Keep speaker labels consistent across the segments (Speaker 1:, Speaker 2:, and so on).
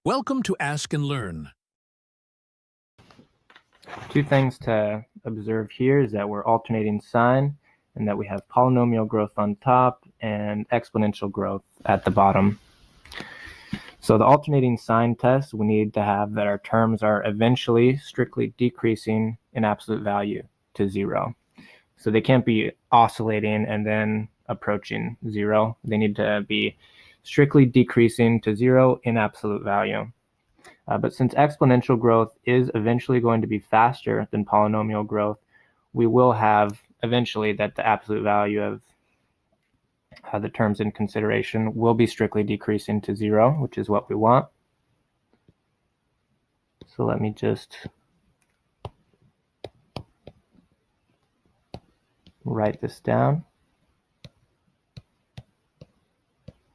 Speaker 1: Welcome to Ask and Learn.
Speaker 2: Two things to observe here is that we're alternating sign and that we have polynomial growth on top and exponential growth at the bottom. So the alternating sign test, we need to have that our terms are eventually strictly decreasing in absolute value to 0. So they can't be oscillating and then approaching 0. They need to be strictly decreasing to 0 in absolute value. But since exponential growth is eventually going to be faster than polynomial growth, we will have eventually that the absolute value of the terms in consideration will be strictly decreasing to 0, which is what we want. So let me just write this down.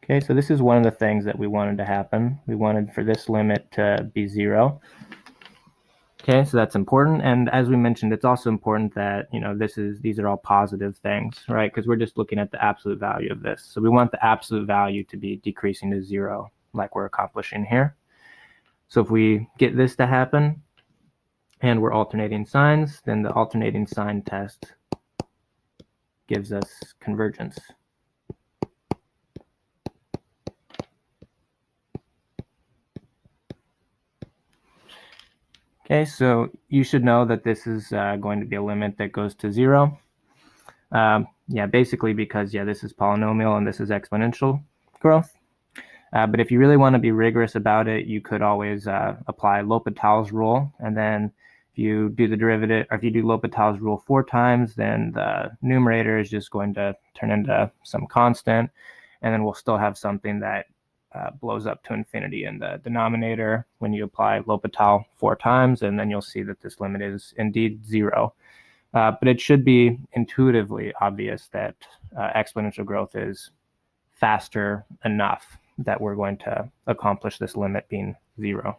Speaker 2: Okay, so this is one of the things that we wanted to happen. We wanted for this limit to be 0. Okay, so that's important. And as we mentioned, it's also important that, these are all positive things, right? Because we're just looking at the absolute value of this. So we want the absolute value to be decreasing to 0, like we're accomplishing here. So if we get this to happen and we're alternating signs, then the alternating sign test gives us convergence. Okay, so you should know that this is going to be a limit that goes to 0. Basically because, this is polynomial and this is exponential growth. But if you really want to be rigorous about it, you could always apply L'Hopital's rule. And then if you do the derivative, or if you do L'Hopital's rule 4 times, then the numerator is just going to turn into some constant. And then we'll still have something that blows up to infinity in the denominator when you apply L'Hopital 4 times, and then you'll see that this limit is indeed 0. But it should be intuitively obvious that exponential growth is faster enough that we're going to accomplish this limit being 0.